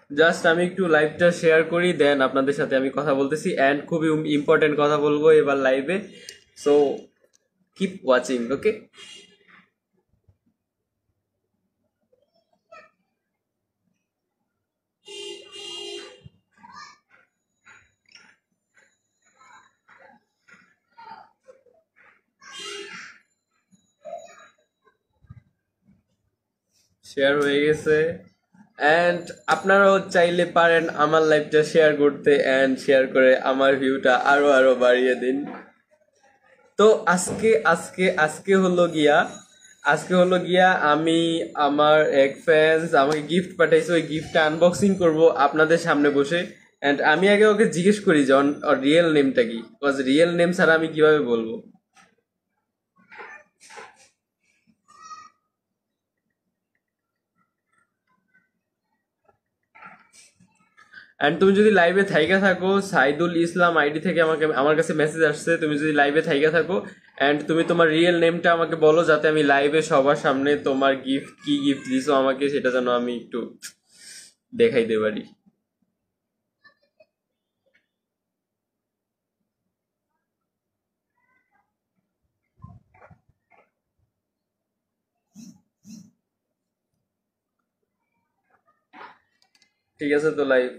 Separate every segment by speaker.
Speaker 1: Just আমি একটু লাইভটা শেয়ার করি, দেন আপনাদের সাথে আমি কথা বলতেছি, অ্যান্ড খুবই ইম্পর্টেন্ট কথা বলবো এবার লাইভে। সো কিপ ওয়াচিং, ওকে? শেয়ার হয়ে গেছে, অ্যান্ড আপনারাও চাইলে পারেন আমার লাইভটা শেয়ার করতে, অ্যান্ড শেয়ার করে আমার ভিউটা আরো আরো বাড়িয়ে দিন। তো আজকে হলো গিয়া আমি আমার এক ফ্যান্স আমাকে গিফট পাঠাইছে, ওই গিফটটা আনবক্সিং করব আপনাদের সামনে বসে। অ্যান্ড আমি আগে ওকে জিজ্ঞেস করি যে ওর রিয়েল নেমটা কি, বিকজ রিয়েল নেম ছাড়া আমি কিভাবে বলবো। অ্যান্ড তুমি যদি লাইভে থাইকা থাকো, সাইদুল ইসলাম আইডি থেকে আমার কাছে মেসেজ আসছে, তুমি যদি লাইভে থাইকা থাকো অ্যান্ড তুমি তোমার রিয়েল নেমটা আমাকে বলো, যাতে আমি লাইভে সবার সামনে তোমার কি গিফট দিছো আমাকে সেটা যেন আমি একটু দেখাইতে পারি। ঠিক আছে, তো live.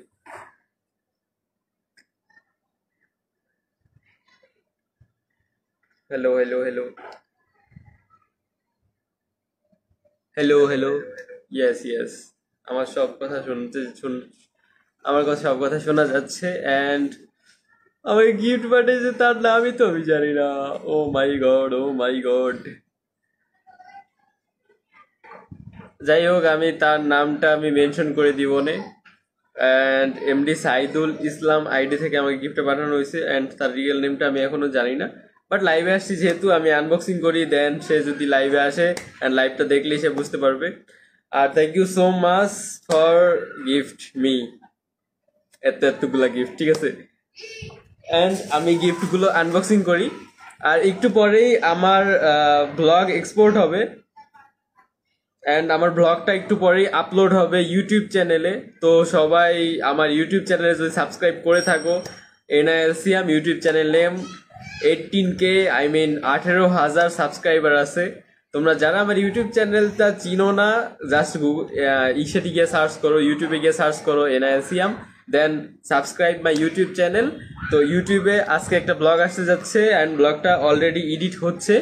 Speaker 1: Hello hello hello hello hello. Yes yes, আমার সব কথা আমার কথা সব কথা শোনা যাচ্ছে। অ্যান্ড আমাকে গিফট পাঠিয়েছে, তার নামই তো আমি জানি না। ও মাই গড, ও মাই গড। যাই হোক, আমি তার নামটা আমি মেনশন করে দিব নে। And MD Saidul Islam ID থেকে আমাকে গিফটটা পাঠানো হয়েছে, অ্যান্ড তার রিয়েল নেমটা আমি এখনো জানি না। বাট লাইভে আসছি যেহেতু, আমি আনবক্সিং করি, দেন সে যদি লাইভে আসে অ্যান্ড লাইভটা দেখলেই সে বুঝতে পারবে। আর thank you so much for gift me এতগুলা গিফট, ঠিক আছে? অ্যান্ড আমি গিফটগুলো আনবক্সিং করি, আর একটু পরেই আমার ব্লগ এক্সপোর্ট হবে, অ্যান্ড আমার ব্লগটা একটু পরেই আপলোড হবে ইউটিউব চ্যানেলে। তো সবাই আমার ইউটিউব চ্যানেলে যদি সাবস্ক্রাইব করে থাকো, এনআইএলসিয়াম YouTube channel name, 18K, I mean 18,000 subscriber আছে। তোমরা যারা আমার ইউটিউব চ্যানেলটা চিনো না, জাস্ট ইসেটি গিয়ে সার্চ করো, ইউটিউবে গিয়ে সার্চ করো এনআইএলসিয়াম, দেন সাবস্ক্রাইব মাই ইউটিউব চ্যানেল। তো ইউটিউবে আজকে একটা ব্লগ আসতে যাচ্ছে, অ্যান্ড ব্লগটা অলরেডি এডিট হচ্ছে,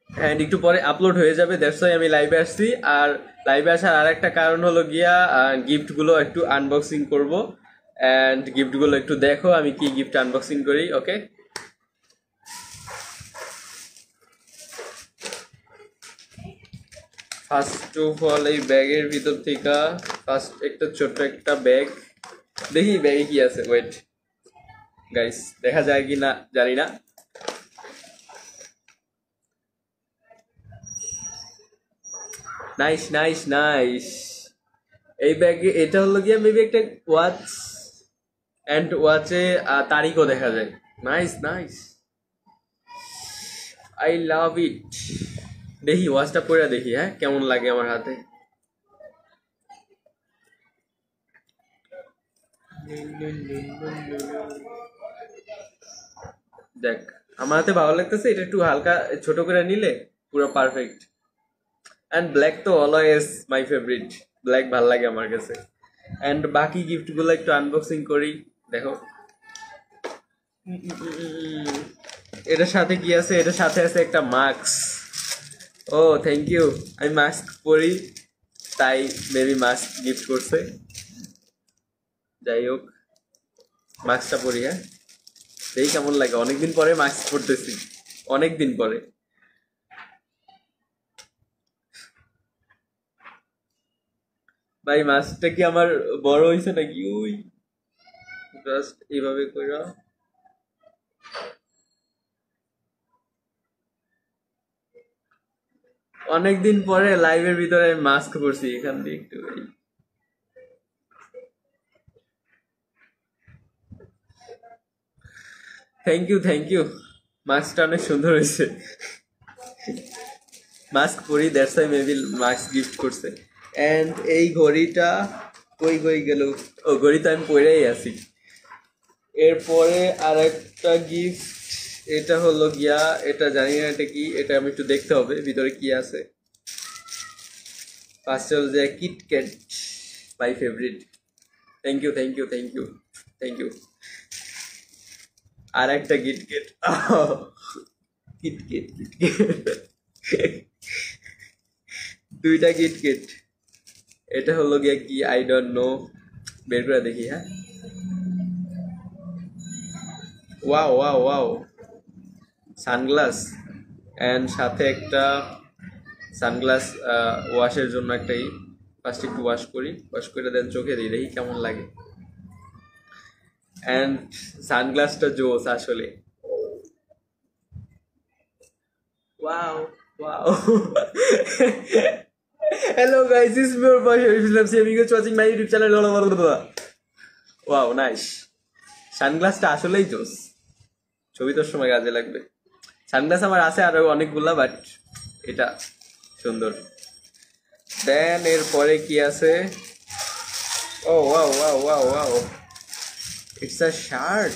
Speaker 1: অ্যান্ড একটু পরে আপলোড হয়ে যাবে। দ্যাটস ওয়াই আমি লাইভে আসছি। আর লাইভে আসার আর একটা কারণ হলো গিয়া গিফটগুলো একটু আনবক্সিং করব, অ্যান্ড গিফটগুলো একটু দেখো আমি কি গিফট আনবক্সিং করি, ওকে? ফার্স্ট অফ অল, এই ব্যাগের ভিতর থেকে ফার্স্ট একটা ছোট্ট একটা ব্যাগ, দেখি ব্যাগে কি আছে। ওয়েট গাইস, দেখা যায় কি না জানি না। Nice nice nice. এই ব্যাগে এটা হলো গিয়া মেবি একটা ওয়াচ, অ্যান্ড ওয়াচে তারিখও দেখা যায়। নাইস নাইস, আই লাভ ইট। দেখি ওয়াচটা পরে দেখি, হ্যাঁ, কেমন লাগে আমার হাতে। দেখ, আমার হাতে ভালো লাগতেছে, এটা একটু হালকা ছোট করে নিলে পুরো পারফেক্ট। অ্যান্ড ব্ল্যাক তো অলওয়েজ মাই ফেভারিট, ব্ল্যাক ভাল লাগে আমার কাছে। অ্যান্ড বাকি গিফটগুলো একটু আনবক্সিং করি, দেখো। এটার সাথে কি আছে? এটার সাথে আছে একটা মাস্ক। ও থ্যাংক ইউ, আমি মাস্ক পরি, তাই মেবি মাস্ক গিফট করছে। যাই হোক, মাস্কটা পরি, হ্যাঁ, দেখি কেমন লাগে। অনেকদিন পরে মাস্ক পরতেছি, অনেকদিন পরে। ভাই মাস্কটা কি আমার বড় হয়েছে নাকি? ওই জাস্ট এইভাবে কইরা অনেকদিন পরে লাইভের ভিতরে মাস্ক পরছি, এখান দিয়ে একটু। থ্যাংক ইউ থ্যাংক ইউ, মাস্কটা অনেক সুন্দর হয়েছে। মাস্ক পরি, that's why maybe mask gift করছে। অ্যান্ড এই ঘড়িটা কই কই গেল? ও ঘড়ি তো আমি পরেই আছি। এরপরে আর একটা গিফট, এটা হলো গিয়া, এটা জানি না এটা কি, এটা আমি একটু দেখতে হবে ভিতরে কি আছে। ফার্স্টে হলো যে KitKat, my favourite. Thank you thank you thank you thank you. আর একটা কিটক্যাট, কিটক্যাট কিটক্যাট, দুইটা কিটক্যাট। এটা হলো গিয়া কি, আই ডোন্ট নো, বের করে দেখি। হ্যাঁ, wow wow wow, sunglass and সাথে একটা সানগ্লাস ওয়াশের জন্য একটাই। ফার্স্ট একটু ওয়াশ করে দেন চোখে দিই, দেখি কেমন লাগে। অ্যান্ড সানগ্লাসটা জোস আসলে। Wow wow. Hello guys, this is মিওর বয় ইসলাম সেভিং is watching my YouTube channel. Wow nice, সানগ্লাসটা আসলেই জোস, ছবি তোর সময় কাজে লাগবে। সানগ্লাস আমার আছে আরো অনেকগুলা, বাট এটা সুন্দর। দেন এরপরে কি আছে? ও wow wow wow wow, it's a shirt,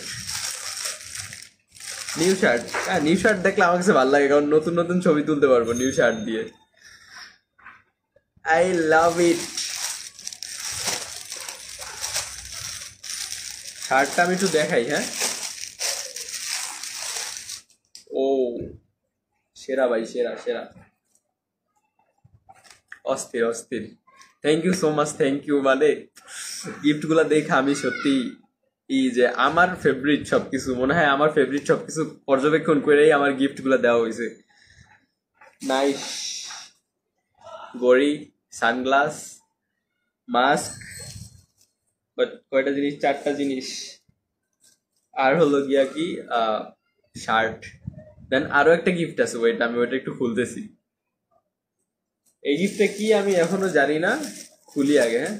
Speaker 1: new shirt. হ্যাঁ, নিউ শার্ট দেখলে আমার কাছে ভালো লাগে, কারণ নতুন নতুন ছবি তুলতে পারবো নিউ শার্ট দিয়ে। আই লাভ ইট। শার্টটা আমি একটু দেখাই। হ্যাঁ, ও সেরা ভাই, সেরা সেরা, অস্থির অস্থির। Thank you so much, thank you. মানে গিফটগুলো দেখে আমি সত্যি এই যে আমার ফেভারিট সবকিছু, মনে হয় আমার ফেভারিট সবকিছু পর্যবেক্ষণ করেই আমার গিফটগুলো দেওয়া হয়েছে। নাইস, ঘড়ি, সানগ্লাস, মাস্ক, বাট কয়টা জিনিস, চারটা জিনিস। আর হলো গিয়া কি, শার্ট। দেন আরো একটা গিফট আছে, ওইটা আমি ওইটা একটু খুলতেছি। এই গিফটটা কি আমি এখনো জানি না, খুলি আগে। হ্যাঁ,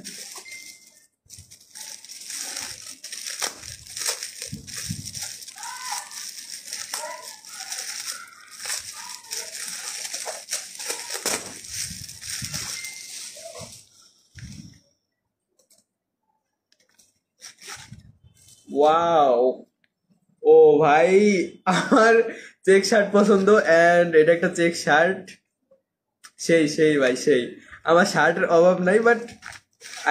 Speaker 1: ওয়াও, ও ভাই, আমার চেক শার্ট পছন্দ, এন্ড এটা একটা চেক শার্ট। সেই সেই ভাই সেই, আমার শার্টের অভাব নাই, বাট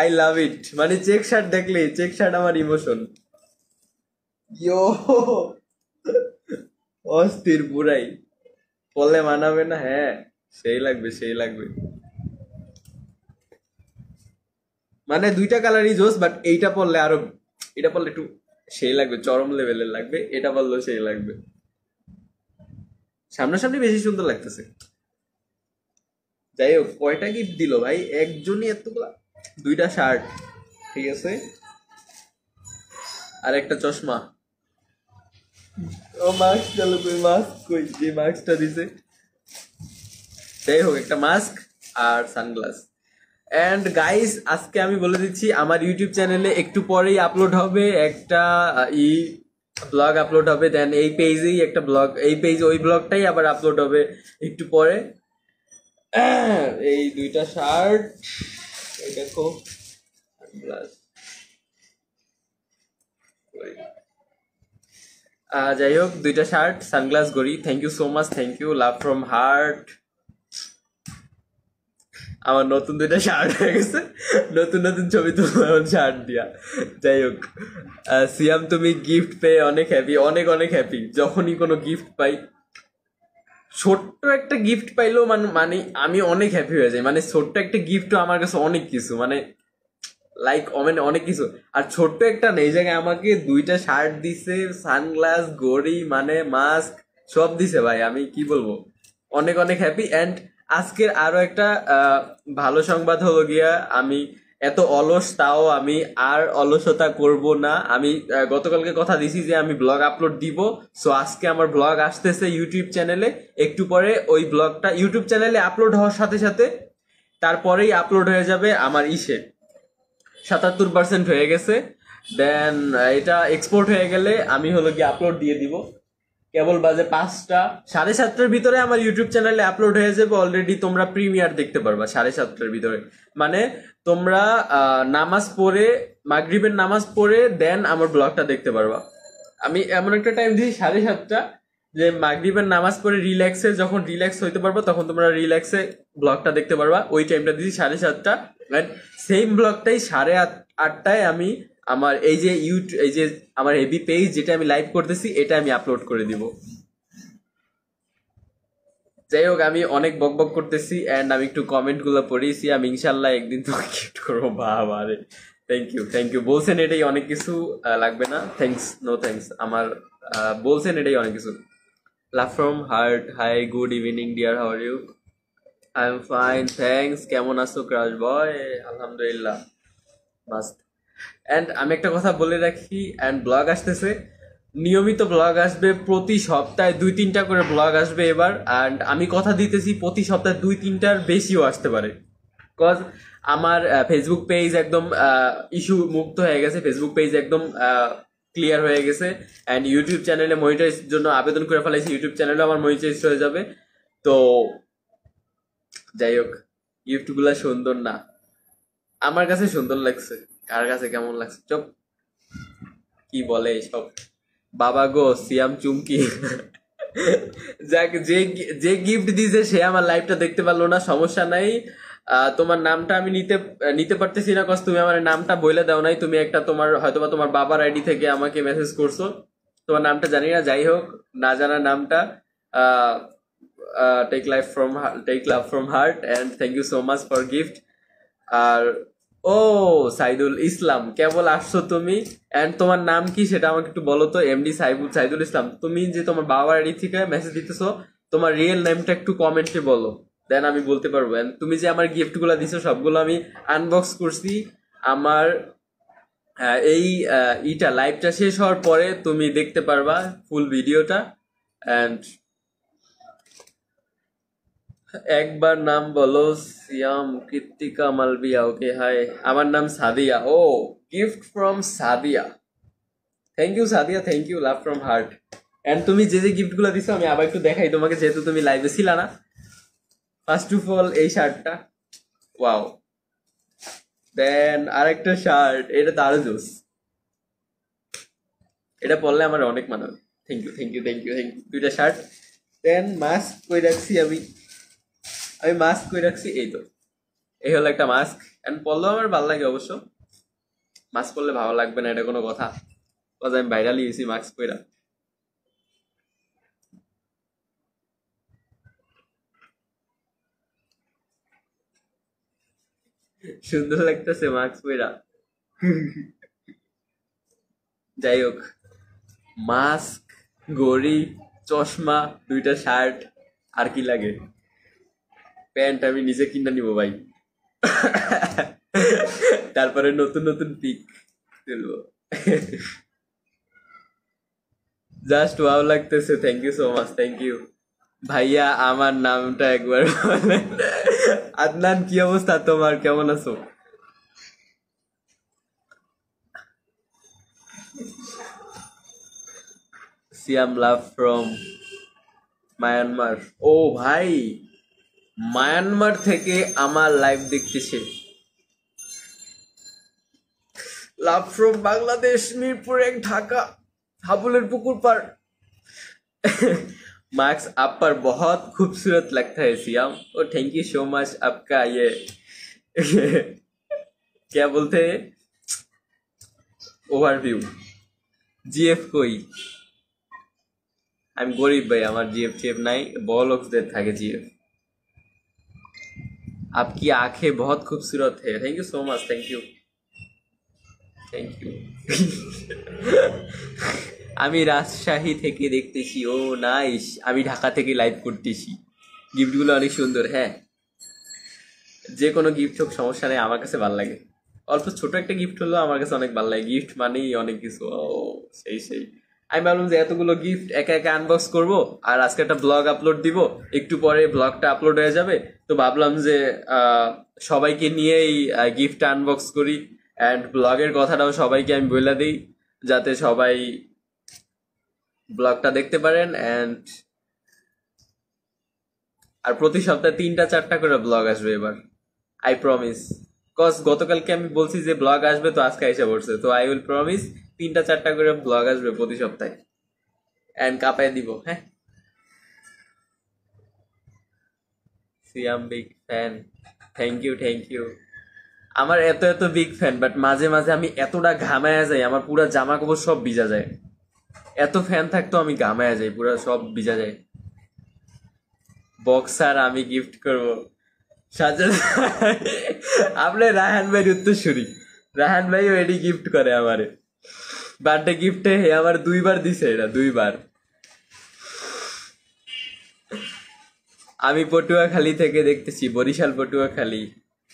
Speaker 1: আই লাভ ইট। মানে চেক শার্ট দেখলে, চেক শার্ট আমার ইমোশন। ইয়ো, অস্থির পুরাই, পরলে মানাবে না? হ্যাঁ, সেই লাগবে সেই লাগবে। মানে দুইটা কালারই জোস, বাট এইটা পরলে আরো, এটা পরলে একটু সেই লাগবে, চরম লেভেলের লাগবে। এটা পরলেও সেই লাগবে, সামনাসামনি বেশি সুন্দর লাগতেছে। যাই হোক, কয়টা গিফট দিল ভাই একজনই এতগুলা? দুইটা শার্ট, ঠিক আছে, আর একটা চশমা। ও মাস্ক গেল কই, মাস্ক কই, যে মাস্কটা দিছে। যাই হোক, একটা মাস্ক আর সানগ্লাস। এন্ড গাইস, আজকে আমি বলে দিচ্ছি, আমার ইউটিউব চ্যানেলে একটু পরেই আপলোড হবে একটা ব্লগ আপলোড হবে। দেন এই পেজেই একটা ব্লগ, এই পেজ ওই ব্লগটাই আবার আপলোড হবে একটু পরে। এই দুইটা শার্ট, এই দেখো, সানগ্লাস। যাই হোক, দুইটা শার্ট, সানগ্লাস, ঘড়ি। Thank you so much, thank you, love from heart. আমার নতুন দুইটা শার্ট হয়ে গেছে, নতুন নতুন ছবি তুলবো এখন শার্ট দিয়া। যাই হোক, সিয়াম তুমি গিফট পেয়ে অনেক হ্যাপি, অনেক অনেক হ্যাপি। যখনই কোনো গিফট পাই, ছোট্ট একটা গিফট পাইলেও মানে আমি অনেক হ্যাপি হয়ে যাই। মানে ছোট্ট একটা গিফটও আমার কাছে অনেক কিছু, মানে লাইক মানে অনেক কিছু। আর ছোট্ট একটা নেই, জায়গায় আমাকে দুইটা শার্ট দিছে, সানগ্লাস, ঘড়ি, মানে মাস্ক, সব দিছে ভাই। আমি কি বলবো, অনেক অনেক হ্যাপি। অ্যান্ড আজকের আরো একটা ভালো সংবাদ হলো গিয়া, আমি এত অলস, তাও আমি আর অলসতা করব না। আমি গতকালকে কথা দিছি যে আমি ব্লগ আপলোড দিব। সো আজকে আমার ব্লগ আসতেছে ইউটিউব চ্যানেলে। একটু পরে ওই ব্লগটা ইউটিউব চ্যানেলে আপলোড হওয়ার সাথে সাথে তারপরেই আপলোড হয়ে যাবে আমার 77% হয়ে গেছে। দেন এটা এক্সপোর্ট হয়ে গেলে আমি হলো কি আপলোড দিয়ে দিব। কেবল বাজে 5টা, 7:30টার ভিতরে আমার ইউটিউব চ্যানেলে আপলোড হয়ে যাবে। অলরেডি তোমরা প্রিমিয়ার দেখতে পারবা 7:30টার ভিতরে। মানে তোমরা নামাজ পড়ে, মাগরিবের নামাজ পড়ে দেন আমার ব্লগটা দেখতে পারবা। আমি এমন একটা টাইম দিই 7:30, যে মাগরিবের নামাজ পড়ে রিল্যাক্সে, যখন রিল্যাক্স হইতে পারবো তখন তোমরা রিল্যাক্সে ব্লগটা দেখতে পারবা। ওই টাইমটা দিই 7:30, অ্যান্ড সেম ব্লগটাই 8:30টায় আমি আমার এই যে এই যে আমার হেভি পেজ যেটা আমি লাইভ করতেছি, এটা আমি আপলোড করে দিব। যাই হোক, আমি অনেক বক বক করতেছি অ্যান্ড আমি একটু কমেন্ট গুলো পড়িয়েছি। আমি ইনশাল্লাহ একদিন তোমাকে গিফট করবো। বাবা রে, থ্যাংক ইউ বলছেন, এটাই অনেক কিছু। লাগবে না, থ্যাংকস, নো থ্যাংকস। আমার বলছেন এটাই অনেক কিছু। Love from heart, hi good evening dear, how are you? I am fine, thanks. কেমন আছো ক্রাশ বয়? আলহামদুলিল্লাহ, মাস্ট। অ্যান্ড আমি একটা কথা বলে রাখি, অ্যান্ড ব্লগ আসতেছে, নিয়মিত ব্লগ আসবে, প্রতি সপ্তাহে 2-3টা করে ব্লগ আসবে এবার। অ্যান্ড আমি কথা দিতেছি প্রতি সপ্তাহে 2-3টার বেশিও আসতে পারে, বিকজ আমার ফেসবুক পেজ একদম ইস্যু মুক্ত হয়ে গেছে, ফেসবুক পেজ একদম ক্লিয়ার হয়ে গেছে। অ্যান্ড ইউটিউব চ্যানেলে মনিটাইজ জন্য আবেদন করে ফেলাইছি, ইউটিউব চ্যানেলে আমার মনিটাইজ হয়ে যাবে। তো যাই হোক, গিফটগুলা সুন্দর না? আমার কাছে সুন্দর লাগছে, কার কাছে কেমন লাগছে চপ কি বলে সব। বাবা গো সিয়াম চুমকি, যাক, যে গিফট দিয়েছে সে আমার লাইভটা দেখতে পারলো না, সমস্যা নাই। তোমার নামটা আমি নিতে পারতেছি না, কজ তুমি আমার নামটা বলে দাও নাই। তুমি একটা তোমার হয়তোবা তোমার বাবার আইডি থেকে আমাকে মেসেজ করছো, তোমার নামটা জানি না। যাই হোক, না জানা নামটা, take love from heart and thank you so much for gift. আর ও সাইদুল ইসলাম, কেবল আসছো তুমি, এন্ড তোমার নাম কি সেটা আমাকে একটু বলো তো। এমডি সাইদুল ইসলাম, তুমি যে তোমার বাবার আইডি থেকে মেসেজ দিতেছো, তোমার রিয়েল নেমটা একটু কমেন্টে বলো, দেন আমি বলতে পারবো। এন্ড তুমি যে আমার গিফট গুলা দিছো সবগুলো আমি আনবক্স করছি। আমার এই লাইভটা শেষ হওয়ার পরে তুমি দেখতে পারবা ফুল ভিডিওটা। এন্ড একবার নাম বলো। সিয়াম কৃত্তিকা মালবিয়া, ওকে হাই, আমার নাম সাদিয়া। ও, gift from Sadia, thank you Sadia, thank you, love from heart. And তুমি যে গিফট গুলো দিছো আমি আবার একটু দেখাই তোমাকে, যেহেতু তুমি লাইভে ছিল না। ফার্স্ট অফ অল এই শার্টটা, ওয়াও। দেন আরেকটা শার্ট, এটা তো আরো জোস, এটা পরলে আমার অনেক মানাবে। থ্যাংক ইউ, দুইটা শার্ট। দেন মাস্ক কই রাখছি আমি মাস্ক কই রাখছি, এই তো, এই হলো একটা মাস্ক। এন্ড পরলেও আমার ভালো লাগে অবশ্য, মাস্ক পরলে ভালো লাগবে না এটা কোনো কথা, আমি ভাইরালি হয়েছি মাস্ক পরা। সুন্দর লাগতেছে মাস্ক পরা। যাই হোক, মাস্ক, ঘড়ি, চশমা, দুইটা শার্ট, আর কি লাগে? প্যান্ট আমি নিজে কিনে নিব ভাই, তারপরে নতুন নতুন পিক তুলবো। জাস্ট ওয়াও লাগতেছে, thank you so much, thank you ভাইয়া। আমার নামটা একবার বলেন। আদনান, কি অবস্থা তোমার, কেমন আছো? সিয়াম লাভ ফ্রম মায়ানমার। ও ভাই, মায়ানমার থেকে আমার লাইভ দেখতেছে। লাভ ফ্রম বাংলাদেশ, মিরপুর 1, ঢাকা, হাবুলের পুকুর পার। मार्क्स आप पर बहुत खूबसूरत लगता है सियाम। और थैंक यू सो मच आपका ये क्या बोलते हैं, ओवरव्यू। जीएफ कोई, আমি গরিব ভাই, আমার জিএফ টিএফ নাই, বড় লোকদের থাকে জিএফ। आपकी आंखें बहुत खूबसूरत है, thank you so much, thank you. আমি রাজশাহী থেকে দেখতেছি। ও নাইস, আমি ঢাকা থেকে লাইভ করতেছি। গিফটগুলো অনেক সুন্দর। হ্যাঁ, যে কোনো গিফট হোক সমস্যা নেই, আমার কাছে ভালো লাগে। অল্প ছোট একটা গিফট হলো আমার কাছে অনেক ভালো লাগে। গিফট মানেই অনেক কিছু। ও সেই আমি ভাবলাম যে এতগুলো গিফট একা একা আনবক্স করব, আর আজকে একটা ব্লগ আপলোড দিব, একটু পরে ব্লগটা আপলোড হয়ে যাবে। তো ভাবলাম যে সবাইকে নিয়েই গিফটটা আনবক্স করি, অ্যান্ড ব্লগের কথাটাও সবাইকে আমি বলে দিই, যাতে সবাই ব্লগটা দেখতে পারেন। অ্যান্ড আর প্রতি সপ্তাহে 3-4টা করে ব্লগ আসবে এবার, আই প্রমিস। কজ গতকালকে আমি বলছি যে ব্লগ আসবে, তো আজকে এসে পড়ছে, তো আই উইল প্রমিস 3-4টা করে ব্লগ আসবে প্রতি সপ্তাহে। অ্যান্ড কাপায় দিব, হ্যাঁ। Siam big fan, thank you thank you. আমার এত এত বিগ ফ্যান, বাট মাঝে মাঝে আমি এতটা ঘামায়া যাই, আমার পুরা জামা কাপড় সব ভিজা যায়। এত ফ্যান থাকতো আমি ঘামায়া যাই, পুরা সব ভিজা যায়। বক্সার আমি গিফট করব সাজাদ ভাই। আপনি রায়হান ভাইয়ের উত্তরসূরি, রায়হান ভাইও এটি গিফট করে আমারে বার্থডে গিফটে। আমার 2বার দিছে, এটা 2বার। আমি পটুয়াখালী থেকে দেখতেছি, Barishal Patuakhali,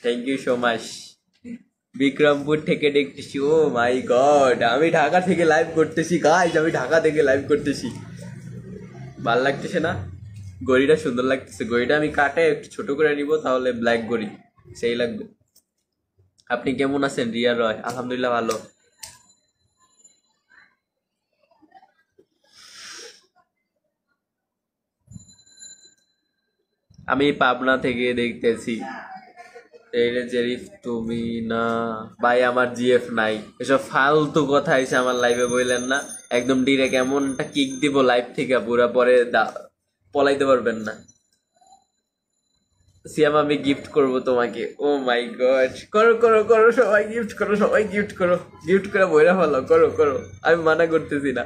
Speaker 1: thank you so much. Bikrampur থেকে দেখতেছি, ও মাই গড, আমি ঢাকা থেকে লাইভ করতেছি গাইজ, আমি ঢাকা থেকে লাইভ করতেছি। ভাল লাগতেছে না? গড়িটা সুন্দর লাগতেছে, গড়িটা আমি কাটে একটু ছোট করে নিব, তাহলে ব্ল্যাক গড়ি সেই লাগবে। আপনি কেমন আছেন রিয়া রয়? আলহামদুলিল্লাহ ভালো। আমি পাবনা থেকে দেখতেছি। জেরিফ তুমি না ভাই, আমার জিএফ নাই, এসব ফালতু কথা এসে আমার লাইভে বললেন না। একদম ডিরেক্ট এমনটা কিক দিব লাইভ থেকে, পুরা পরে পলাইতে পারবেন না। সিয়াম আমি গিফট করব তোমাকে। ও মাই গড, করো করো করো, সবাই গিফট করো, সবাই গিফট করো, গিফট করে বইরা ভালো, করো করো, আমি মানা করতেছি না।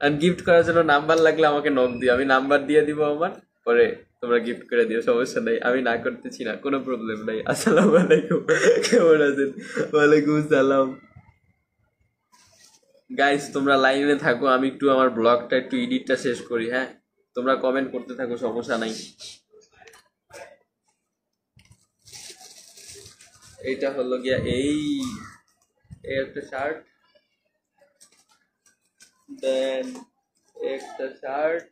Speaker 1: আর গিফট করার জন্য নাম্বার লাগলে আমাকে নক দিও, আমি নাম্বার দিয়ে দিব আমার, পরে তোমরা গিফট করে দিও, সমস্যা নেই, আমি না করতেছি না, কোনো প্রবলেম নাই। আসসালামু আলাইকুম, কেমন আছেন? ওয়ালাইকুম সালাম। গাইস তোমরা লাইনে থাকো, আমি একটু আমার ব্লগটা একটু এডিটটা শেষ করি, হ্যাঁ। তোমরা কমেন্ট করতে থাকো, সমস্যা নাই। এইটা হলো গিয়া এই একটা শার্ট, দেন একটা শার্ট,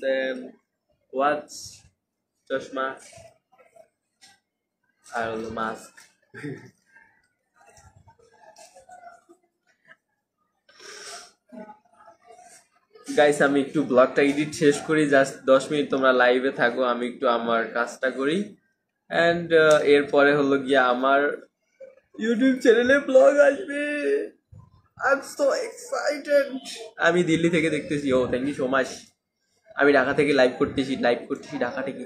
Speaker 1: দেন ওয়াচ, চশমা, আর হলো মাস্ক। গাইস আমি একটু ব্লগটা এডিট শেষ করি, জাস্ট 10 মিনিট তোমরা লাইভে থাকো, আমি একটু আমার কাজটা করি। অ্যান্ড এরপরে হলো গিয়া আমার ইউটিউব চ্যানেলে ব্লগ আসবে। I am so excited. আমি দিল্লি থেকে দেখতেছি, ও থ্যাংক ইউ সো মাচ। আমি ঢাকা থেকে লাইভ করতেছি ঢাকা থেকে।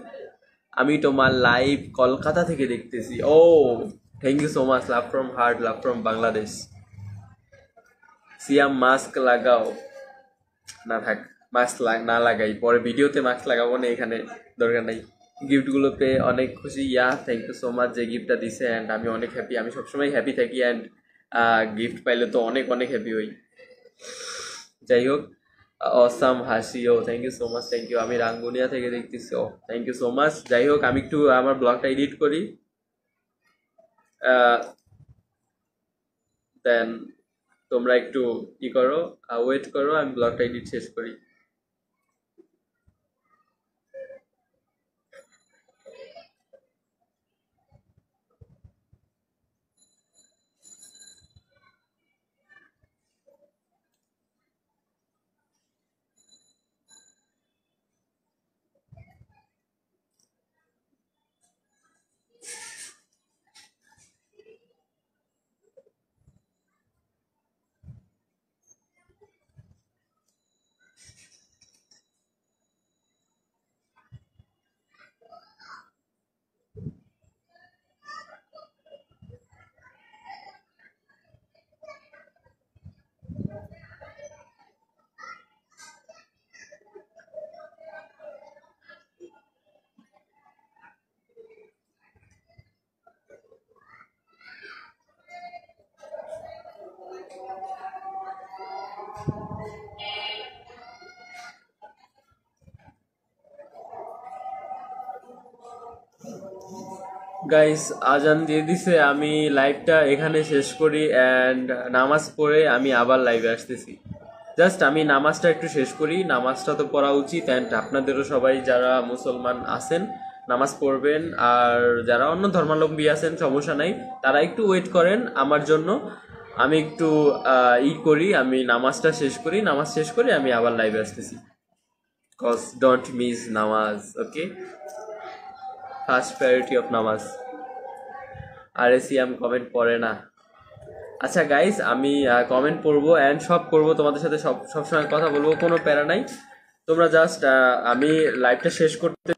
Speaker 1: আমি তোমার লাইভ কলকাতা থেকে দেখতেছি। ও thank you so much, love from heart, love from Bangladesh. Siam mask লাগাও না, থাক, মাস্ক না লাগাই, পরে ভিডিওতে মাস্ক লাগাবো না, এখানে দরকার নাই। গিফটগুলো পেয়ে অনেক খুশি, yeah thank you so much যে গিফটটা দিছে। অ্যান্ড আমি অনেক হ্যাপি, আমি সবসময় হ্যাপি থাকি, অ্যান্ড গিফট পাইলে তো অনেক অনেক হ্যাপি হই। যাই হোক, অসাম হাসি, ও thank you so much, thank you. আমি রাঙ্গুনিয়া থেকে দেখতেছি, ও থ্যাংক ইউ সো মাচ। যাই হোক, আমি একটু আমার ব্লগটা এডিট করি, দেন তোমরা একটু কি করো, ওয়েট করো, আমি ব্লগটা এডিট শেষ করি। গাইস আজান দিয়ে দিছে, আমি লাইভটা এখানে শেষ করি, অ্যান্ড নামাজ পড়ে আমি আবার লাইভে আসতেছি। জাস্ট আমি নামাজটা একটু শেষ করি, নামাজটা তো পড়া উচিত, অ্যান্ড আপনাদেরও সবাই যারা মুসলমান আছেন নামাজ পড়বেন, আর যারা অন্য ধর্মাবলম্বী আছেন সমস্যা নাই, তারা একটু ওয়েট করেন আমার জন্য। আমি একটু করি, আমি নামাজটা শেষ করি, নামাজ শেষ করে আমি আবার লাইভে আসতেছি। কজ ডোন্ট মিস নামাজ, ওকে? ফার্স্ট প্রায়োরিটি অফ নামাজ। আর সিয়াম কমেন্ট পড়ে না। আচ্ছা গাইস, আমি কমেন্ট পড়বো অ্যান্ড সব করবো, তোমাদের সাথে সবসময় কথা বলবো, কোনো প্যারা নাই। তোমরা জাস্ট আমি লাইভটা শেষ করতে